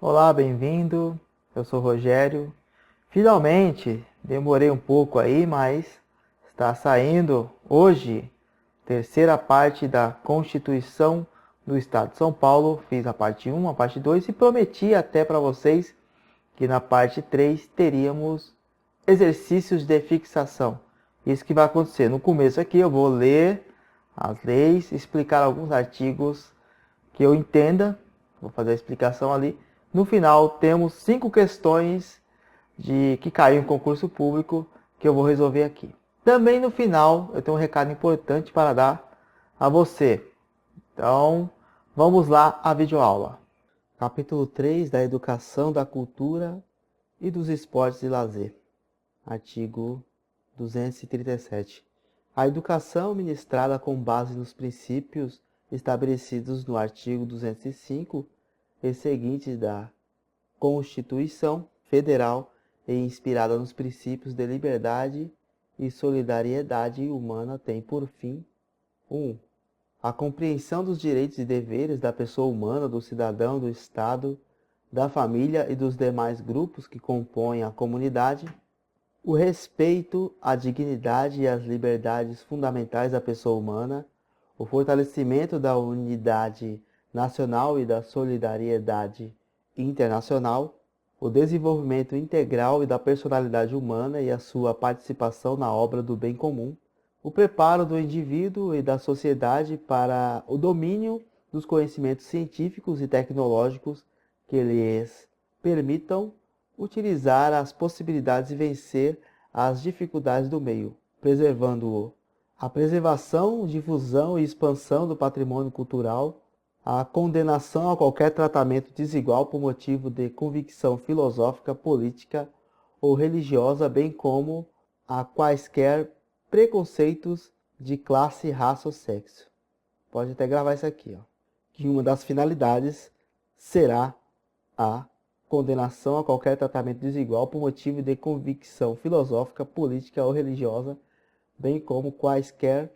Olá, bem-vindo. Eu sou o Rogério. Finalmente, demorei um pouco aí, mas está saindo hoje, terceira parte da Constituição do Estado de São Paulo. Fiz a parte 1, a parte 2 e prometi até para vocês que na parte 3 teríamos exercícios de fixação. Isso que vai acontecer. No começo aqui eu vou ler as leis, explicar alguns artigos que eu entenda, vou fazer a explicação ali. No final temos 5 questões que caiu em concurso público que eu vou resolver aqui. Também no final eu tenho um recado importante para dar a você. Então, vamos lá à videoaula. Capítulo 3 da Educação, da Cultura e dos Esportes e Lazer. Artigo 237. A educação ministrada com base nos princípios estabelecidos no artigo 205 e seguintes da Constituição Federal e inspirada nos princípios de liberdade e solidariedade humana tem por fim 1. A compreensão dos direitos e deveres da pessoa humana, do cidadão, do Estado, da família e dos demais grupos que compõem a comunidade. O respeito à dignidade e às liberdades fundamentais da pessoa humana, o fortalecimento da unidade nacional e da solidariedade internacional, o desenvolvimento integral e da personalidade humana e a sua participação na obra do bem comum, o preparo do indivíduo e da sociedade para o domínio dos conhecimentos científicos e tecnológicos que lhes permitam utilizar as possibilidades e vencer as dificuldades do meio, preservando-o. A preservação, difusão e expansão do patrimônio cultural, a condenação a qualquer tratamento desigual por motivo de convicção filosófica, política ou religiosa, bem como a quaisquer preconceitos de classe, raça ou sexo. Pode até gravar isso aqui, ó. Que uma das finalidades será a condenação a qualquer tratamento desigual por motivo de convicção filosófica, política ou religiosa, bem como quaisquer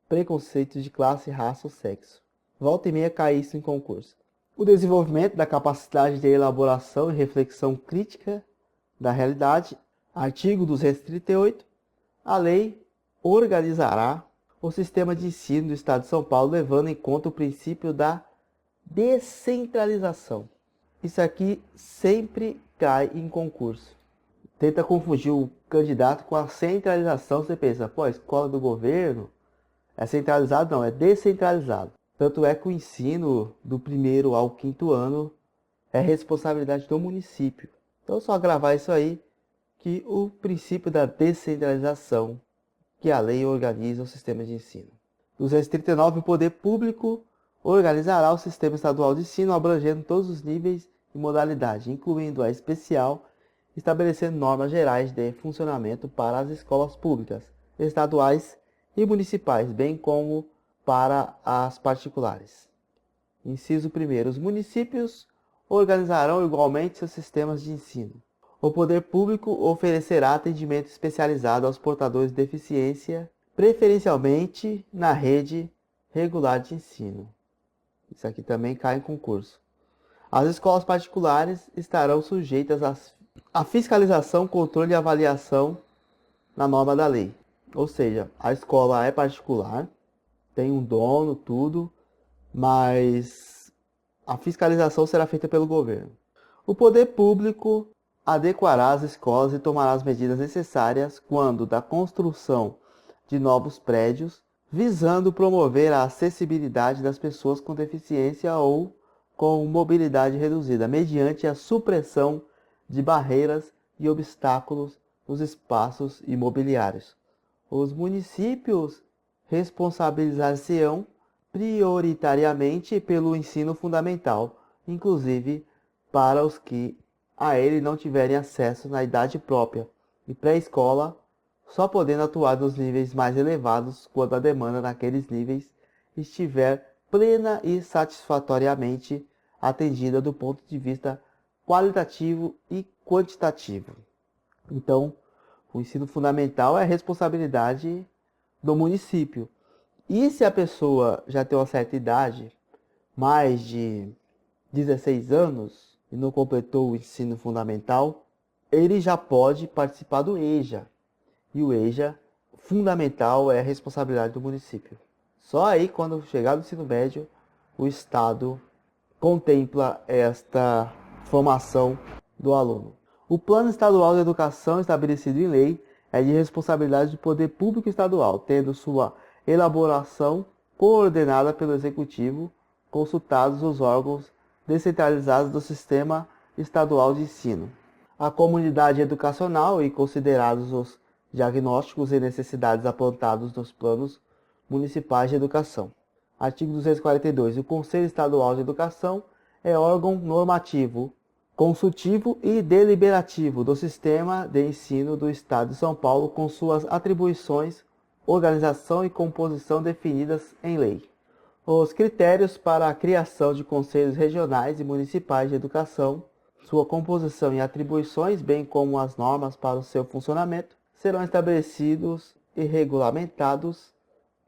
preconceitos de classe, raça ou sexo. Volta e meia cai isso em concurso. O desenvolvimento da capacidade de elaboração e reflexão crítica da realidade. Artigo 238. A lei organizará o sistema de ensino do Estado de São Paulo, levando em conta o princípio da descentralização. Isso aqui sempre cai em concurso. Tenta confundir o candidato com a centralização. Você pensa, pô, a escola do governo é centralizado? Não, é descentralizado. Tanto é que o ensino do primeiro ao quinto ano é responsabilidade do município. Então, só gravar isso aí, que o princípio da descentralização, que a lei organiza o sistema de ensino. 239. O poder público organizará o sistema estadual de ensino, abrangendo todos os níveis e modalidades, incluindo a especial, estabelecendo normas gerais de funcionamento para as escolas públicas, estaduais e municipais, bem como para as particulares. Inciso 1. Os municípios organizarão igualmente seus sistemas de ensino. O poder público oferecerá atendimento especializado aos portadores de deficiência, preferencialmente na rede regular de ensino. Isso aqui também cai em concurso. As escolas particulares estarão sujeitas à fiscalização, controle e avaliação na norma da lei. Ou seja, a escola é particular, tem um dono, tudo, mas a fiscalização será feita pelo governo. O poder público adequará as escolas e tomará as medidas necessárias quando da construção de novos prédios, visando promover a acessibilidade das pessoas com deficiência ou com mobilidade reduzida, mediante a supressão de barreiras e obstáculos nos espaços imobiliários. Os municípios responsabilizar-se-ão prioritariamente pelo ensino fundamental, inclusive para os que a ele não tiverem acesso na idade própria, e pré-escola, só podendo atuar nos níveis mais elevados quando a demanda naqueles níveis estiver plena e satisfatoriamente atendida do ponto de vista qualitativo e quantitativo. Então, o ensino fundamental é responsabilidade do município. E se a pessoa já tem uma certa idade, mais de 16 anos, e não completou o ensino fundamental, ele já pode participar do EJA. E o EJA fundamental é a responsabilidade do município. Só aí, quando chegar no ensino médio, o Estado contempla esta formação do aluno. O Plano Estadual de Educação, estabelecido em lei, é de responsabilidade do Poder Público Estadual, tendo sua elaboração coordenada pelo Executivo, consultados os órgãos descentralizados do Sistema Estadual de Ensino, a comunidade educacional e considerados os diagnósticos e necessidades apontados nos planos municipais de educação. Artigo 242. O Conselho Estadual de Educação é órgão normativo, consultivo e deliberativo do Sistema de Ensino do Estado de São Paulo, com suas atribuições, organização e composição definidas em lei. Os critérios para a criação de conselhos regionais e municipais de educação, sua composição e atribuições, bem como as normas para o seu funcionamento, serão estabelecidos e regulamentados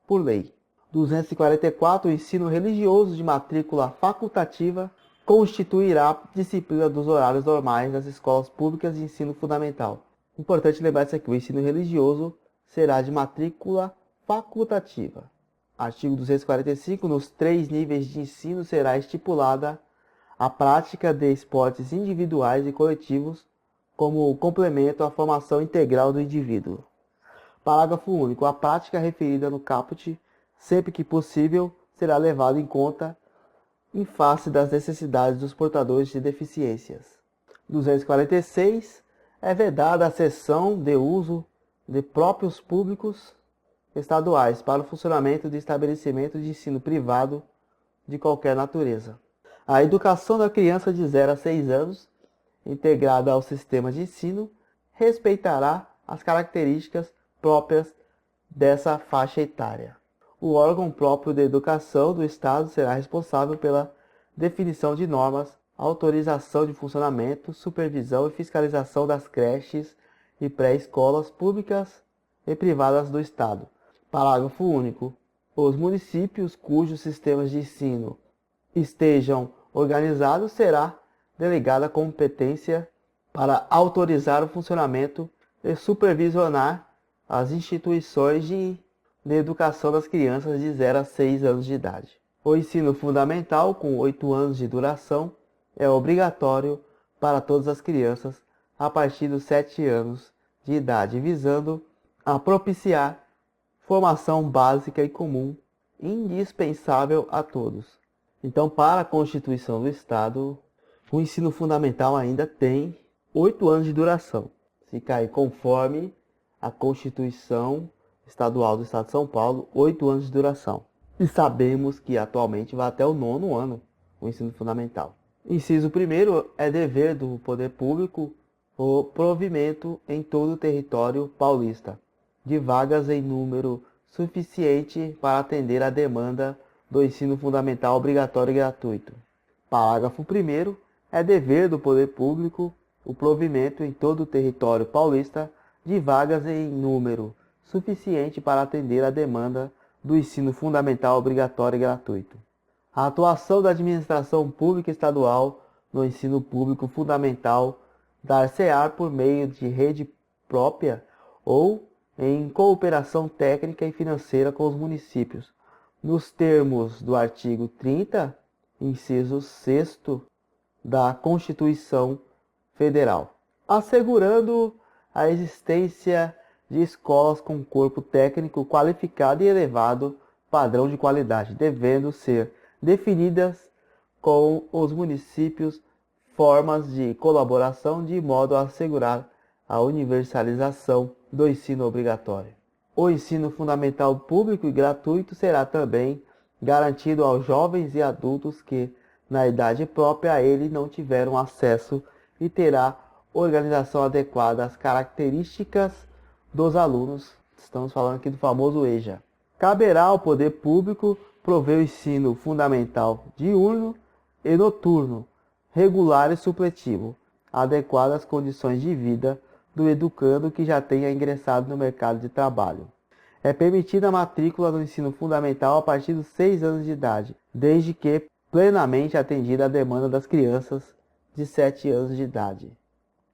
por lei. 244. O ensino religioso de matrícula facultativa constituirá disciplina dos horários normais das escolas públicas de ensino fundamental. Importante lembrar isso aqui, o ensino religioso será de matrícula facultativa. Artigo 245. Nos 3 níveis de ensino será estipulada a prática de esportes individuais e coletivos como complemento à formação integral do indivíduo. Parágrafo único. A prática referida no caput, sempre que possível, será levada em conta em face das necessidades dos portadores de deficiências. 246. É vedada a cessão de uso de próprios públicos estaduais para o funcionamento de estabelecimento de ensino privado de qualquer natureza. A educação da criança de 0 a 6 anos, integrada ao sistema de ensino, respeitará as características próprias dessa faixa etária. O órgão próprio de educação do Estado será responsável pela definição de normas, autorização de funcionamento, supervisão e fiscalização das creches e pré-escolas públicas e privadas do Estado. Parágrafo único. Os municípios cujos sistemas de ensino estejam organizados será delegada a competência para autorizar o funcionamento e supervisionar as instituições de educação das crianças de 0 a 6 anos de idade. O ensino fundamental, com 8 anos de duração, é obrigatório para todas as crianças a partir dos 7 anos de idade, visando a propiciar formação básica e comum, indispensável a todos. Então, para a Constituição do Estado, o ensino fundamental ainda tem 8 anos de duração. Fica aí conforme a Constituição Estadual do Estado de São Paulo, 8 anos de duração. E sabemos que atualmente vai até o 9º ano o ensino fundamental. Inciso 1º, é dever do poder público o provimento em todo o território paulista de vagas em número suficiente para atender à demanda do ensino fundamental obrigatório e gratuito. Parágrafo 1º, é dever do poder público o provimento em todo o território paulista de vagas em número suficiente para atender à demanda do ensino fundamental obrigatório e gratuito. A atuação da administração pública estadual no ensino público fundamental dar-se-á por meio de rede própria ou em cooperação técnica e financeira com os municípios, nos termos do artigo 30, inciso 6º da Constituição Federal, assegurando a existência de escolas com corpo técnico qualificado e elevado padrão de qualidade, devendo ser definidas com os municípios formas de colaboração de modo a assegurar a universalização do ensino obrigatório. O ensino fundamental público e gratuito será também garantido aos jovens e adultos que, na idade própria a ele, não tiveram acesso e terá organização adequada às características dos alunos. Estamos falando aqui do famoso EJA. Caberá ao poder público prover o ensino fundamental diurno e noturno, regular e supletivo, adequado às condições de vida do educando que já tenha ingressado no mercado de trabalho. É permitida a matrícula no ensino fundamental a partir dos 6 anos de idade, desde que plenamente atendida a demanda das crianças de 7 anos de idade.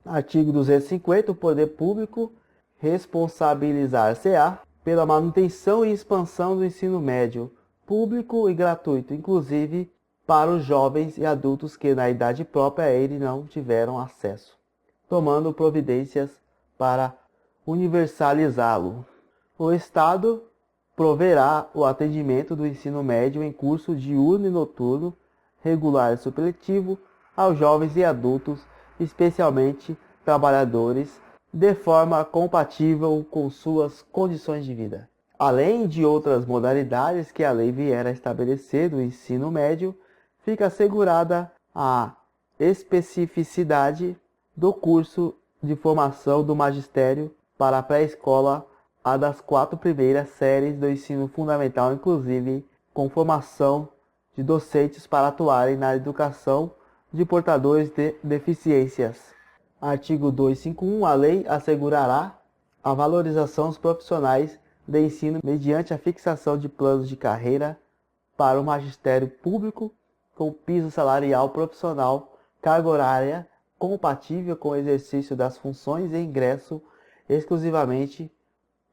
Artigo 250. O poder público responsabilizar-se-á pela manutenção e expansão do ensino médio público e gratuito, inclusive para os jovens e adultos que na idade própria a ele não tiveram acesso, tomando providências para universalizá-lo. O Estado proverá o atendimento do ensino médio em curso diurno e noturno, regular e supletivo, aos jovens e adultos, especialmente trabalhadores, de forma compatível com suas condições de vida. Além de outras modalidades que a lei vier a estabelecer do ensino médio, fica assegurada a especificidade do curso de formação do magistério para a pré-escola, a das 4 primeiras séries do ensino fundamental, inclusive com formação de docentes para atuarem na educação de portadores de deficiências. Artigo 251. A lei assegurará a valorização dos profissionais de ensino mediante a fixação de planos de carreira para o magistério público com piso salarial profissional, carga horária compatível com o exercício das funções e ingresso exclusivamente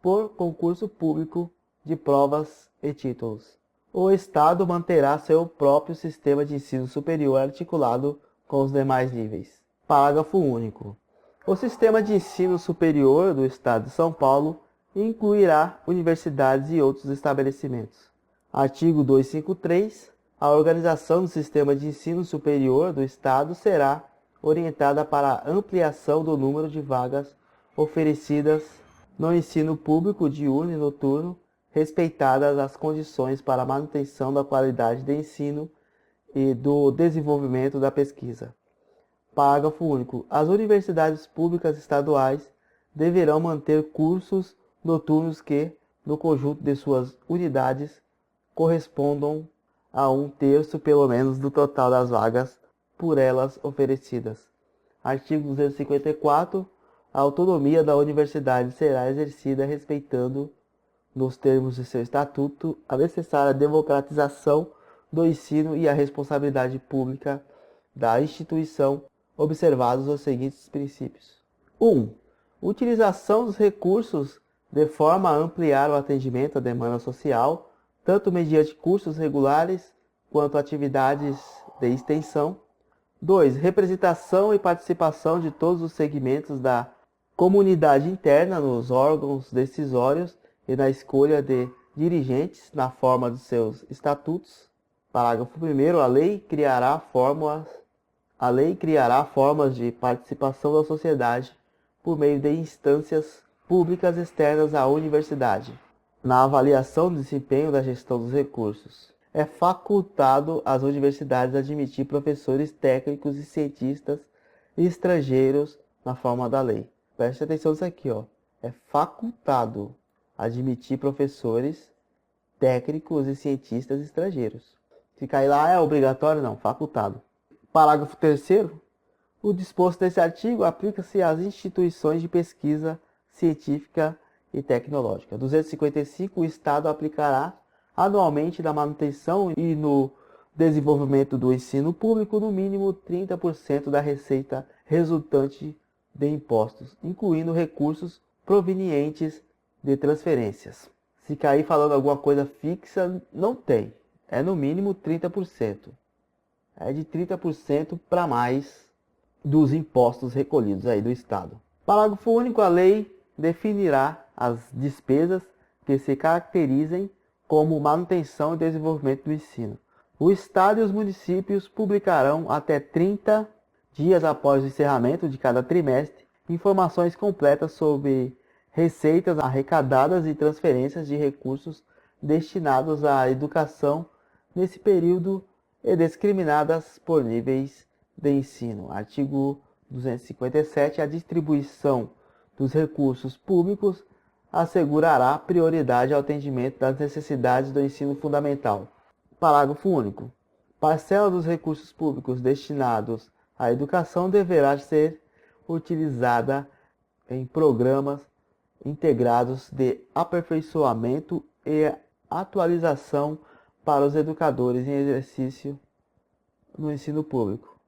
por concurso público de provas e títulos. O Estado manterá seu próprio sistema de ensino superior articulado com os demais níveis. Parágrafo único. O sistema de ensino superior do Estado de São Paulo incluirá universidades e outros estabelecimentos. Artigo 253. A organização do sistema de ensino superior do Estado será orientada para a ampliação do número de vagas oferecidas no ensino público diurno e noturno, respeitadas as condições para a manutenção da qualidade de ensino e do desenvolvimento da pesquisa. Parágrafo único. As universidades públicas estaduais deverão manter cursos noturnos que, no conjunto de suas unidades, correspondam a 1/3 pelo menos do total das vagas por elas oferecidas. Artigo 254. A autonomia da universidade será exercida respeitando, nos termos de seu estatuto, a necessária democratização do ensino e a responsabilidade pública da instituição, observados os seguintes princípios. 1. Utilização dos recursos de forma a ampliar o atendimento à demanda social, tanto mediante cursos regulares quanto atividades de extensão. 2. Representação e participação de todos os segmentos da comunidade interna nos órgãos decisórios e na escolha de dirigentes na forma de seus estatutos. Parágrafo 1º. A lei criará formas de participação da sociedade por meio de instâncias públicas externas à universidade, na avaliação do desempenho da gestão dos recursos. É facultado às universidades admitir professores técnicos e cientistas estrangeiros na forma da lei. Preste atenção nisso aqui, ó. É facultado admitir professores técnicos e cientistas estrangeiros. Se cair lá é obrigatório? Não, facultado. Parágrafo 3º. O disposto nesse artigo aplica-se às instituições de pesquisa científica e tecnológica. 255. O Estado aplicará anualmente na manutenção e no desenvolvimento do ensino público no mínimo 30% da receita resultante de impostos, incluindo recursos provenientes de transferências. Se cair falando alguma coisa fixa, não tem. É no mínimo 30%. É de 30% para mais dos impostos recolhidos aí do Estado. Parágrafo único. A lei definirá as despesas que se caracterizem como manutenção e desenvolvimento do ensino. O Estado e os municípios publicarão até 30 dias após o encerramento de cada trimestre informações completas sobre receitas arrecadadas e transferências de recursos destinados à educação nesse período e discriminadas por níveis de ensino. Artigo 257. A distribuição dos recursos públicos assegurará prioridade ao atendimento das necessidades do ensino fundamental. Parágrafo único. Parcela dos recursos públicos destinados à educação deverá ser utilizada em programas integrados de aperfeiçoamento e atualização para os educadores em exercício no ensino público.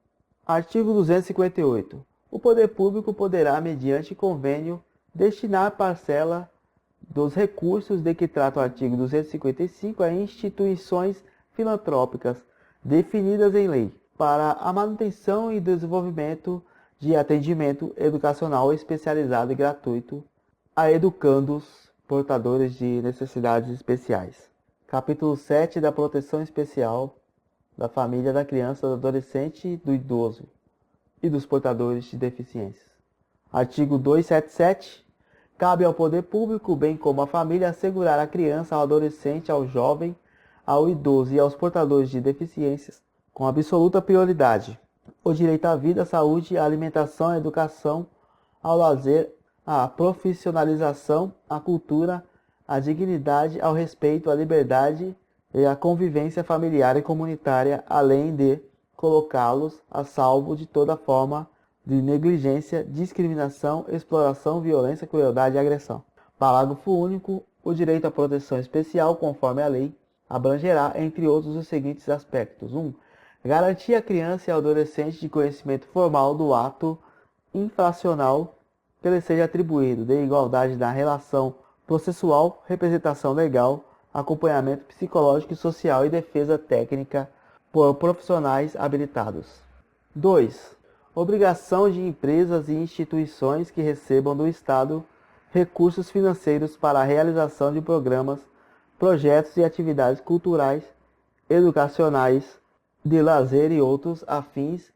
Artigo 258. O poder público poderá, mediante convênio, destinar parcela dos recursos de que trata o artigo 255 a instituições filantrópicas definidas em lei, para a manutenção e desenvolvimento de atendimento educacional especializado e gratuito a educandos portadores de necessidades especiais. Capítulo 7 da Proteção Especial da Família, da Criança, do Adolescente, do Idoso e dos portadores de deficiências. Artigo 277. Cabe ao poder público, bem como à família, assegurar à criança, ao adolescente, ao jovem, ao idoso e aos portadores de deficiências, com absoluta prioridade, o direito à vida, à saúde, à alimentação, à educação, ao lazer, à profissionalização, à cultura, à dignidade, ao respeito, à liberdade e à convivência familiar e comunitária, além de colocá-los a salvo de toda forma de negligência, discriminação, exploração, violência, crueldade e agressão. Parágrafo único. O direito à proteção especial, conforme a lei, abrangerá, entre outros, os seguintes aspectos. 1. Garantir à criança e ao adolescente de conhecimento formal do ato infracional que lhe seja atribuído, de igualdade na relação processual, representação legal, acompanhamento psicológico e social e defesa técnica por profissionais habilitados. 2. Obrigação de empresas e instituições que recebam do Estado recursos financeiros para a realização de programas, projetos e atividades culturais, educacionais, de lazer e outros afins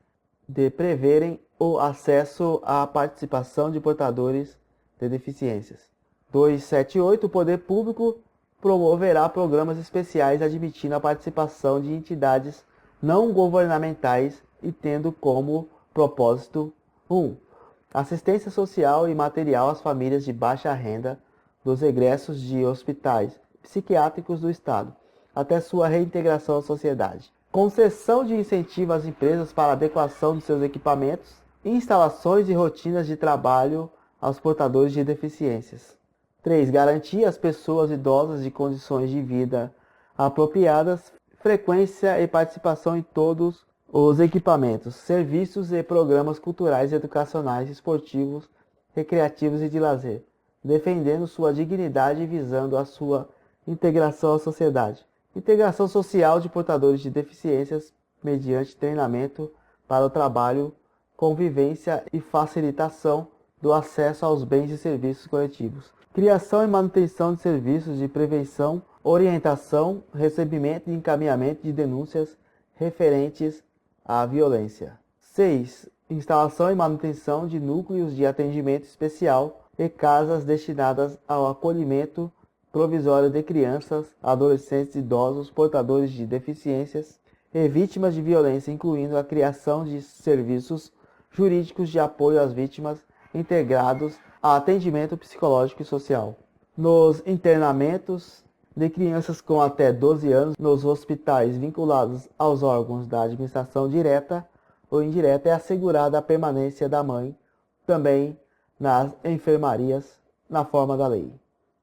de preverem o acesso à participação de portadores de deficiências. 278. O poder público promoverá programas especiais admitindo a participação de entidades não governamentais e tendo como propósito 1. Assistência social e material às famílias de baixa renda dos egressos de hospitais psiquiátricos do Estado, até sua reintegração à sociedade. Concessão de incentivo às empresas para adequação de seus equipamentos, instalações e rotinas de trabalho aos portadores de deficiências. 3. Garantir às pessoas idosas de condições de vida apropriadas, frequência e participação em todos os equipamentos, serviços e programas culturais, educacionais, esportivos, recreativos e de lazer, defendendo sua dignidade e visando a sua integração à sociedade. Integração social de portadores de deficiências mediante treinamento para o trabalho, convivência e facilitação do acesso aos bens e serviços coletivos. Criação e manutenção de serviços de prevenção, orientação, recebimento e encaminhamento de denúncias referentes à violência. 6. Instalação e manutenção de núcleos de atendimento especial e casas destinadas ao acolhimento provisório de crianças, adolescentes, idosos, portadores de deficiências e vítimas de violência, incluindo a criação de serviços jurídicos de apoio às vítimas integrados a atendimento psicológico e social. Nos internamentos de crianças com até 12 anos, nos hospitais vinculados aos órgãos da administração direta ou indireta, é assegurada a permanência da mãe, também nas enfermarias, na forma da lei.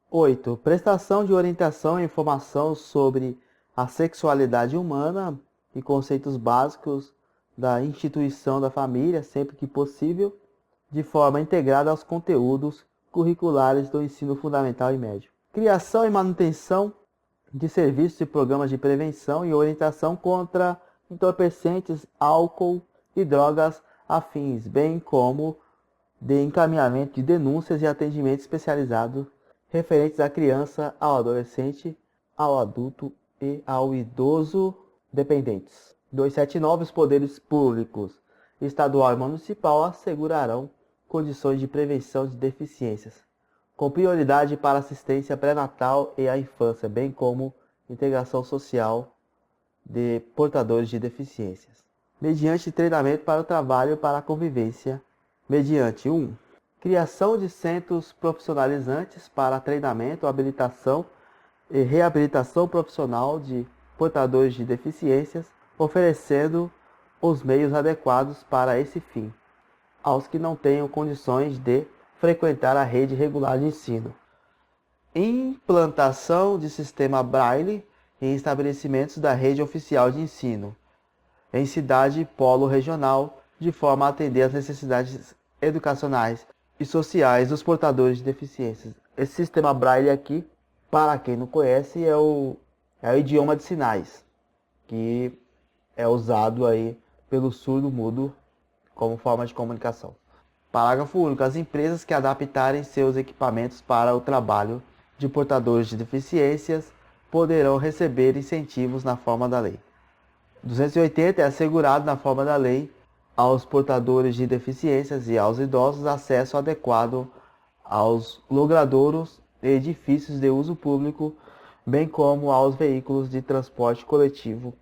8. Prestação de orientação e informação sobre a sexualidade humana e conceitos básicos da instituição da família, sempre que possível, de forma integrada aos conteúdos curriculares do ensino fundamental e médio. Criação e manutenção de serviços e programas de prevenção e orientação contra entorpecentes, álcool e drogas afins, bem como de encaminhamento de denúncias e atendimento especializado referentes à criança, ao adolescente, ao adulto e ao idoso dependentes. 279. Os poderes públicos estadual e municipal assegurarão condições de prevenção de deficiências, com prioridade para assistência pré-natal e à infância, bem como integração social de portadores de deficiências, mediante treinamento para o trabalho e para a convivência, mediante 1. Criação de centros profissionalizantes para treinamento, habilitação e reabilitação profissional de portadores de deficiências, oferecendo os meios adequados para esse fim, aos que não tenham condições de frequentar a rede regular de ensino. Implantação de sistema Braille em estabelecimentos da rede oficial de ensino, em cidade polo regional, de forma a atender às necessidades educacionais e sociais dos portadores de deficiências. Esse sistema Braille aqui, para quem não conhece, é o idioma de sinais, que é usado aí pelo surdo-mudo como forma de comunicação. Parágrafo único. As empresas que adaptarem seus equipamentos para o trabalho de portadores de deficiências poderão receber incentivos na forma da lei. 280. É assegurado na forma da lei aos portadores de deficiências e aos idosos acesso adequado aos logradouros e edifícios de uso público, bem como aos veículos de transporte coletivo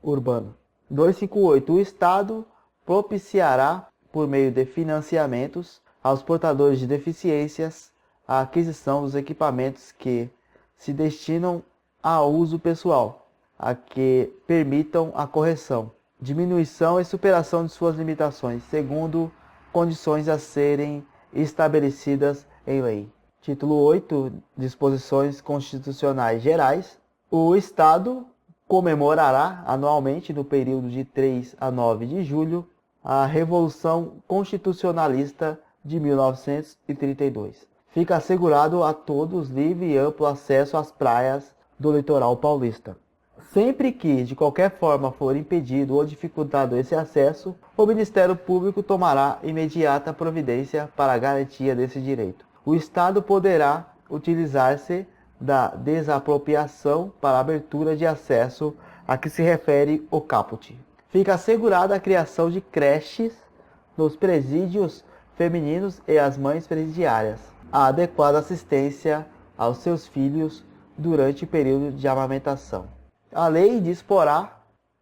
urbano. 258. O Estado propiciará, por meio de financiamentos, aos portadores de deficiências a aquisição dos equipamentos que se destinam a uso pessoal, a que permitam a correção, diminuição e superação de suas limitações, segundo condições a serem estabelecidas em lei. Título 8. Disposições constitucionais gerais. O Estado comemorará anualmente, no período de 3 a 9 de julho, a Revolução Constitucionalista de 1932. Fica assegurado a todos livre e amplo acesso às praias do litoral paulista. Sempre que, de qualquer forma, for impedido ou dificultado esse acesso, o Ministério Público tomará imediata providência para a garantia desse direito. O Estado poderá utilizar-se da desapropriação para a abertura de acesso a que se refere o caput. Fica assegurada a criação de creches nos presídios femininos e as mães presidiárias, a adequada assistência aos seus filhos durante o período de amamentação. A lei disporá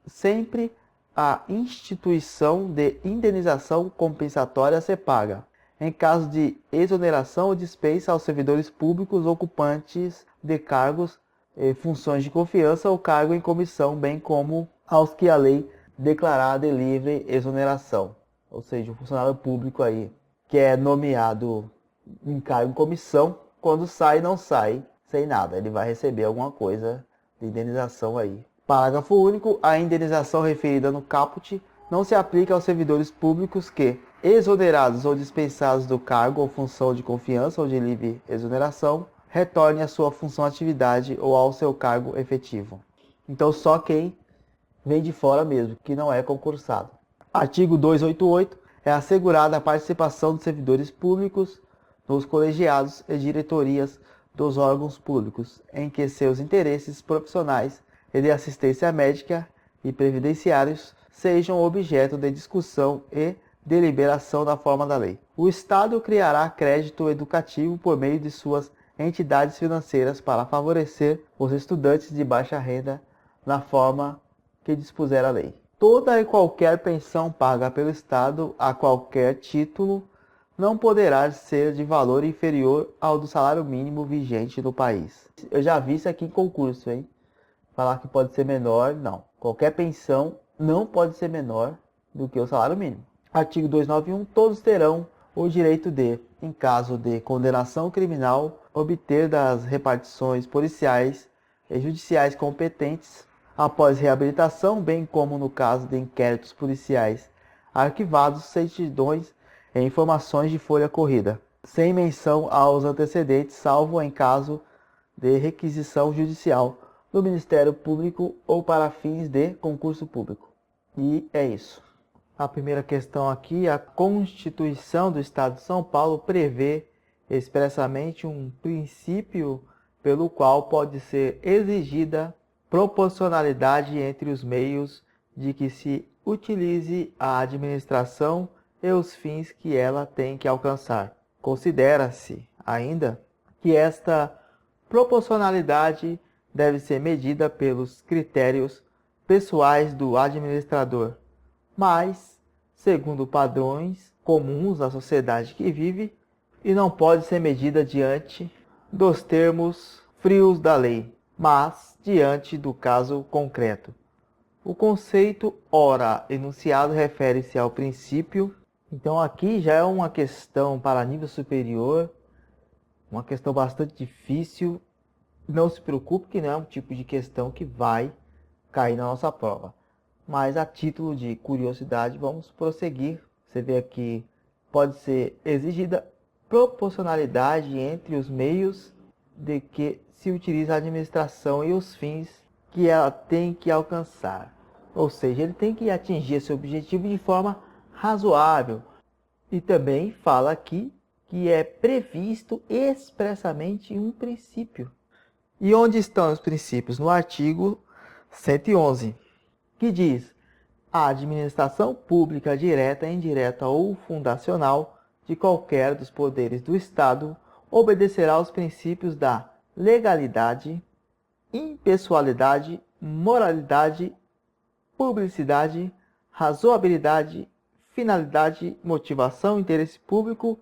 sempre a instituição de indenização compensatória a ser paga, em caso de exoneração ou dispensa aos servidores públicos ocupantes de cargos e funções de confiança ou cargo em comissão, bem como aos que a lei declarar de livre exoneração. Ou seja, o funcionário público aí, que é nomeado em cargo em comissão, quando sai, não sai sem nada. Ele vai receber alguma coisa de indenização aí. Parágrafo único. A indenização referida no caput não se aplica aos servidores públicos que, exonerados ou dispensados do cargo ou função de confiança ou de livre exoneração, retornem à sua função, atividade ou ao seu cargo efetivo. Então só quem vem de fora mesmo, que não é concursado. Artigo 288. É assegurada a participação dos servidores públicos nos colegiados e diretorias dos órgãos públicos, em que seus interesses profissionais e de assistência médica e previdenciários sejam objeto de discussão e deliberação da forma da lei. O Estado criará crédito educativo por meio de suas entidades financeiras para favorecer os estudantes de baixa renda na forma que dispuser a lei. Toda e qualquer pensão paga pelo Estado a qualquer título não poderá ser de valor inferior ao do salário mínimo vigente no país. Eu já vi isso aqui em concurso, hein? Falar que pode ser menor, não. Qualquer pensão não pode ser menor do que o salário mínimo. Artigo 291. Todos terão o direito de, em caso de condenação criminal, obter das repartições policiais e judiciais competentes, após reabilitação, bem como no caso de inquéritos policiais arquivados, certidões e informações de folha corrida, sem menção aos antecedentes, salvo em caso de requisição judicial do Ministério Público ou para fins de concurso público. E é isso. A primeira questão aqui: a Constituição do Estado de São Paulo prevê expressamente um princípio pelo qual pode ser exigida proporcionalidade entre os meios de que se utilize a administração e os fins que ela tem que alcançar. Considera-se ainda que esta proporcionalidade deve ser medida pelos critérios pessoais do administrador, mas segundo padrões comuns à sociedade que vive, e não pode ser medida diante dos termos frios da lei, mas diante do caso concreto. O conceito ora enunciado refere-se ao princípio. Então aqui já é uma questão para nível superior, uma questão bastante difícil. Não se preocupe que não é um tipo de questão que vai cair na nossa prova. mas a título de curiosidade vamos prosseguir. Você vê aqui, pode ser exigida proporcionalidade entre os meios de que se utiliza a administração e os fins que ela tem que alcançar. Ou seja, ele tem que atingir esse objetivo de forma razoável. E também fala aqui que é previsto expressamente um princípio. E onde estão os princípios? No artigo 111, que diz: a administração pública direta, indireta ou fundacional de qualquer dos poderes do Estado obedecerá aos princípios da legalidade, impessoalidade, moralidade, publicidade, razoabilidade, finalidade, motivação, interesse público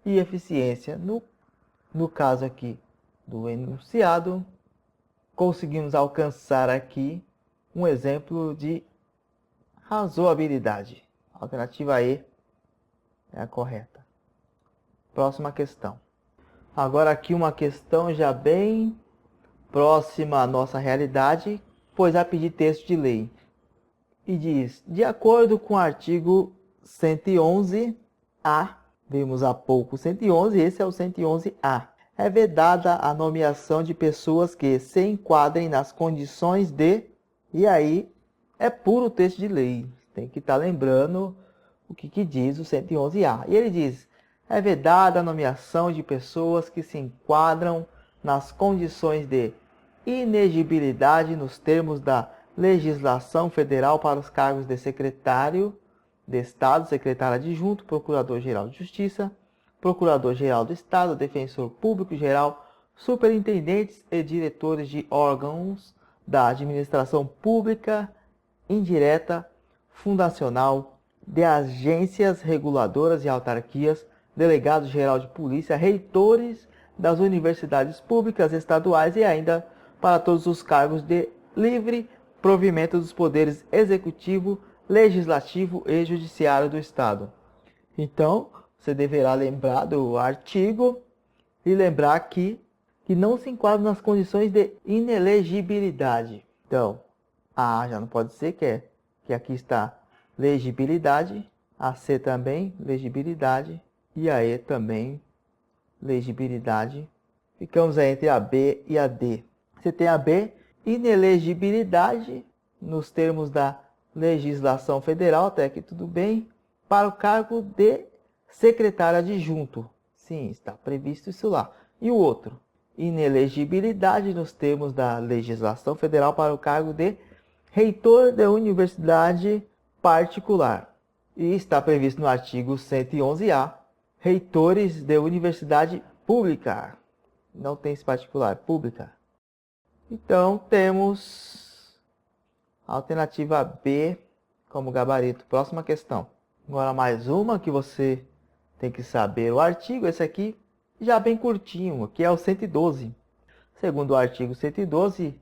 e eficiência. No caso aqui do enunciado, conseguimos alcançar aqui um exemplo de razoabilidade. A alternativa E é a correta. Próxima questão. Agora aqui uma questão já bem próxima à nossa realidade, pois a pedir texto de lei. E diz: de acordo com o artigo 111-A, vimos há pouco 111, esse é o 111-A. É vedada a nomeação de pessoas que se enquadrem nas condições de... E aí é puro texto de lei. Tem que estar lembrando o que diz o 111-A. E ele diz: é vedada a nomeação de pessoas que se enquadram nas condições de inegibilidade nos termos da legislação federal para os cargos de secretário de Estado, secretário adjunto, procurador-geral de Justiça, procurador-geral do Estado, defensor público-geral, superintendentes e diretores de órgãos da administração pública, indireta, fundacional, de agências reguladoras e autarquias, delegado-geral de polícia, reitores das universidades públicas estaduais e ainda para todos os cargos de livre provimento dos poderes executivo, legislativo e judiciário do Estado. Então, você deverá lembrar do artigo e lembrar aqui que não se enquadra nas condições de inelegibilidade. Então, a A já não pode ser, que aqui está legibilidade, a C também, legibilidade, e a E também, legibilidade. Ficamos aí entre a B e a D. Você tem a B, inelegibilidade, nos termos da legislação federal, até aqui tudo bem, para o cargo de secretário adjunto. Sim, está previsto isso lá. E o outro, inelegibilidade nos termos da legislação federal para o cargo de reitor de universidade particular. E está previsto no artigo 111-A, reitores de universidade pública. Não tem esse particular, pública. Então, temos a alternativa B como gabarito. Próxima questão. Agora mais uma que você tem que saber o artigo. Esse aqui já bem curtinho, que é o 112. Segundo o artigo 112,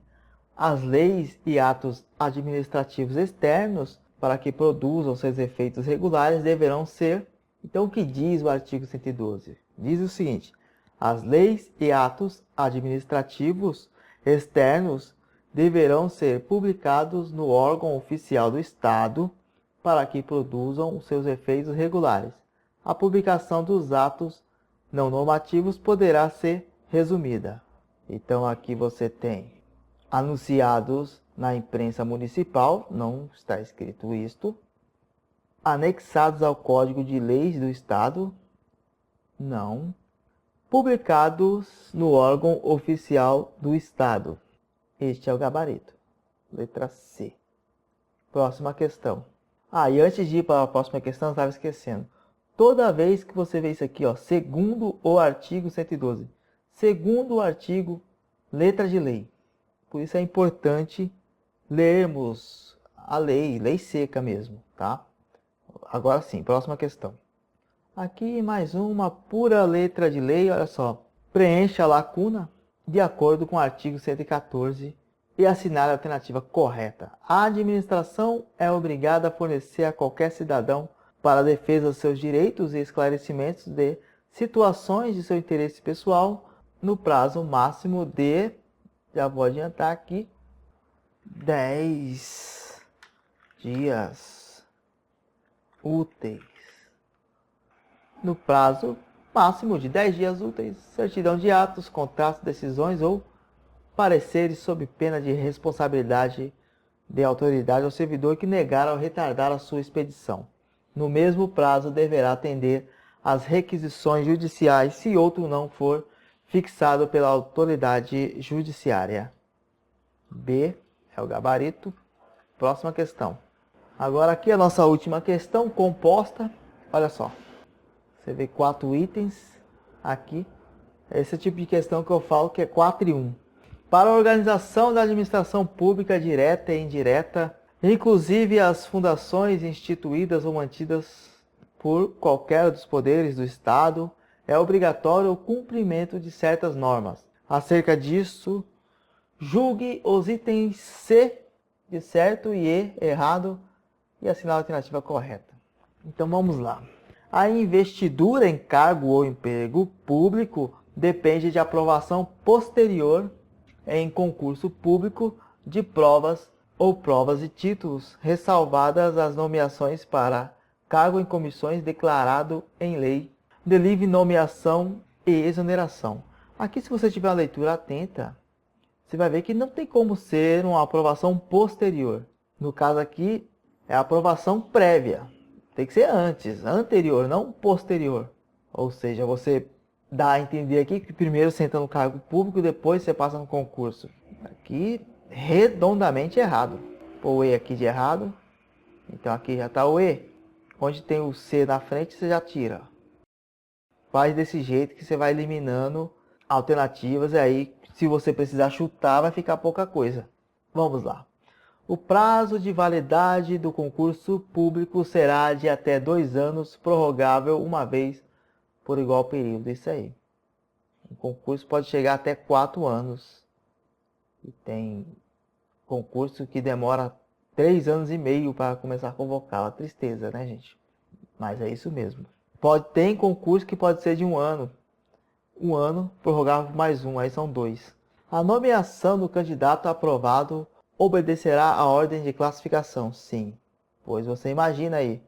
as leis e atos administrativos externos, para que produzam seus efeitos regulares, deverão ser... Então, o que diz o artigo 112? Diz o seguinte: as leis e atos administrativos externos deverão ser publicados no órgão oficial do Estado para que produzam os seus efeitos regulares. A publicação dos atos não normativos poderá ser resumida. Então aqui você tem anunciados na imprensa municipal, não está escrito isto. Anexados ao Código de Leis do Estado, não. Publicados no órgão oficial do Estado. Este é o gabarito. Letra C. Próxima questão. E antes de ir para a próxima questão, eu estava esquecendo. Toda vez que você vê isso aqui, segundo o artigo 112. Segundo o artigo, letra de lei. Por isso é importante lermos a lei seca mesmo, tá? Agora sim, próxima questão. Aqui mais uma pura letra de lei, olha só. Preencha a lacuna de acordo com o artigo 114 e assinar a alternativa correta. A administração é obrigada a fornecer a qualquer cidadão, para a defesa dos seus direitos e esclarecimentos de situações de seu interesse pessoal, no prazo máximo de, já vou adiantar aqui, 10 dias úteis. No prazo máximo de 10 dias úteis, certidão de atos, contratos, decisões ou pareceres sob pena de responsabilidade de autoridade ao servidor que negar ou retardar a sua expedição. No mesmo prazo deverá atender às requisições judiciais se outro não for fixado pela autoridade judiciária. B é o gabarito. Próxima questão. Agora aqui a nossa última questão composta. Olha só. Você vê 4 itens aqui. Esse tipo de questão que eu falo que é 4 em 1. Para a organização da administração pública direta e indireta, inclusive as fundações instituídas ou mantidas por qualquer dos poderes do Estado, é obrigatório o cumprimento de certas normas. Acerca disso, julgue os itens C de certo e E errado e assinale a alternativa correta. Então vamos lá. A investidura em cargo ou emprego público depende de aprovação posterior em concurso público de provas ou provas e títulos, ressalvadas as nomeações para cargo em comissões declarado em lei, de livre nomeação e exoneração. Aqui, se você tiver uma leitura atenta, você vai ver que não tem como ser uma aprovação posterior. No caso aqui, é a aprovação prévia. Tem que ser antes, anterior, não posterior. Ou seja, você dá a entender aqui que primeiro você entra no cargo público e depois você passa no concurso. Aqui, redondamente errado. Pô, o E aqui de errado. Então aqui já está o E. Onde tem o C na frente, você já tira. Faz desse jeito que você vai eliminando alternativas. E aí, se você precisar chutar, vai ficar pouca coisa. Vamos lá. O prazo de validade do concurso público será de até 2 anos, prorrogável uma vez por igual período. Isso aí. O concurso pode chegar até 4 anos. E tem concurso que demora 3 anos e meio para começar a convocar. Uma tristeza, né, gente? Mas é isso mesmo. Tem concurso que pode ser de 1 ano. 1 ano, prorrogável mais 1, aí são 2. A nomeação do candidato aprovado obedecerá à ordem de classificação? Sim. Pois você imagina aí,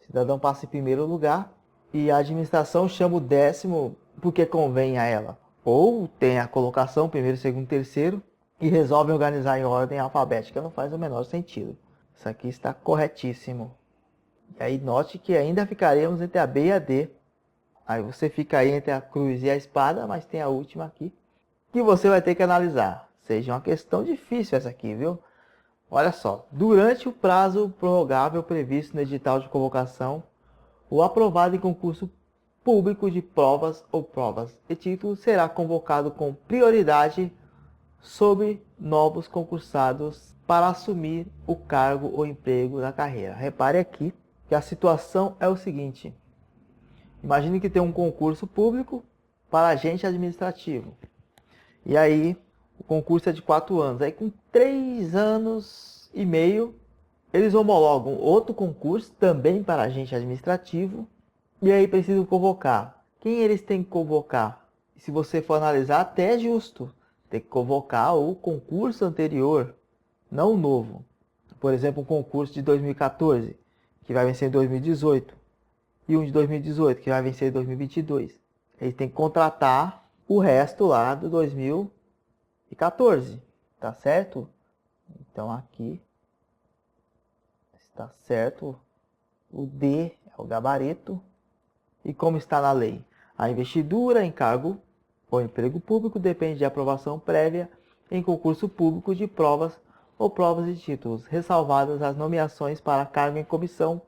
o cidadão passa em primeiro lugar e a administração chama o 10º porque convém a ela. Ou tem a colocação, primeiro, segundo, terceiro, e resolve organizar em ordem alfabética. Não faz o menor sentido. Isso aqui está corretíssimo. E aí note que ainda ficaremos entre a B e a D. Aí você fica aí entre a cruz e a espada, mas tem a última aqui, que você vai ter que analisar. Seja uma questão difícil essa aqui, viu? Olha só, durante o prazo prorrogável previsto no edital de convocação, o aprovado em concurso público de provas ou provas e títulos será convocado com prioridade sobre novos concursados para assumir o cargo ou emprego da carreira. Repare aqui que a situação é o seguinte. Imagine que tem um concurso público para agente administrativo. E aí, o concurso é de 4 anos. Aí, com 3 anos e meio, eles homologam outro concurso, também para agente administrativo. E aí, precisam convocar. Quem eles têm que convocar? Se você for analisar, até é justo. Tem que convocar o concurso anterior, não o novo. Por exemplo, um concurso de 2014, que vai vencer em 2018. E um de 2018, que vai vencer em 2022. Eles têm que contratar o resto lá do 2014, tá certo? Então aqui está certo. O D é o gabarito. E como está na lei? A investidura em cargo ou emprego público depende de aprovação prévia em concurso público de provas ou provas de títulos, ressalvadas as nomeações para cargo em comissão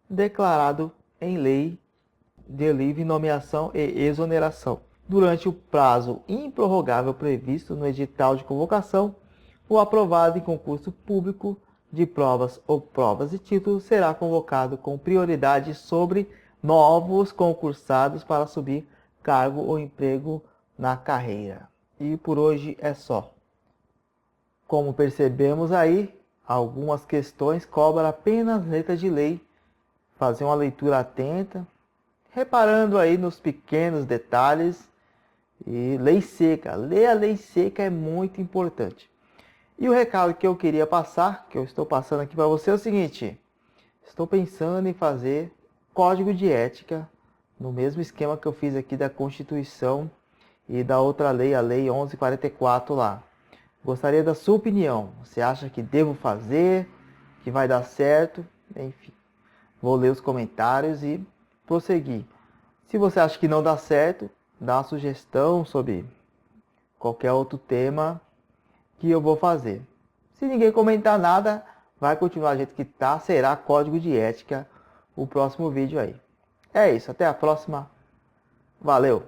declarado em lei de livre nomeação e exoneração. Durante o prazo improrrogável previsto no edital de convocação, o aprovado em concurso público de provas ou provas e títulos será convocado com prioridade sobre novos concursados para subir cargo ou emprego na carreira. E por hoje é só. Como percebemos aí, algumas questões cobram apenas letra de lei. Fazer uma leitura atenta, reparando aí nos pequenos detalhes. E lei seca, ler a lei seca é muito importante. E o recado que eu queria passar, que eu estou passando aqui para você, é o seguinte: estou pensando em fazer código de ética no mesmo esquema que eu fiz aqui da Constituição e da outra lei, a Lei 1144 lá. Gostaria da sua opinião. Você acha que devo fazer, que vai dar certo? Enfim, vou ler os comentários e prosseguir. Se você acha que não dá certo, dá uma sugestão sobre qualquer outro tema que eu vou fazer. Se ninguém comentar nada, vai continuar do jeito que tá, será código de ética o próximo vídeo aí. É isso, até a próxima. Valeu!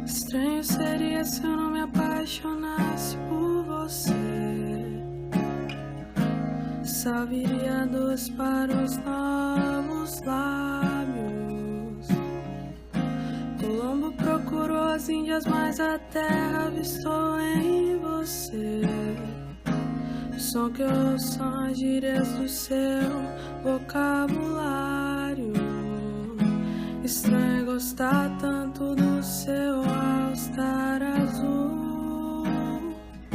Estranho seria se eu não me apaixonasse por você. Só viria doce para os novos lábios. Colombo procurou as Índias, mas a terra avistou em você. O som que eu ouço são as gírias do seu vocabulário. Estranho gostar tanto do seu all-star azul.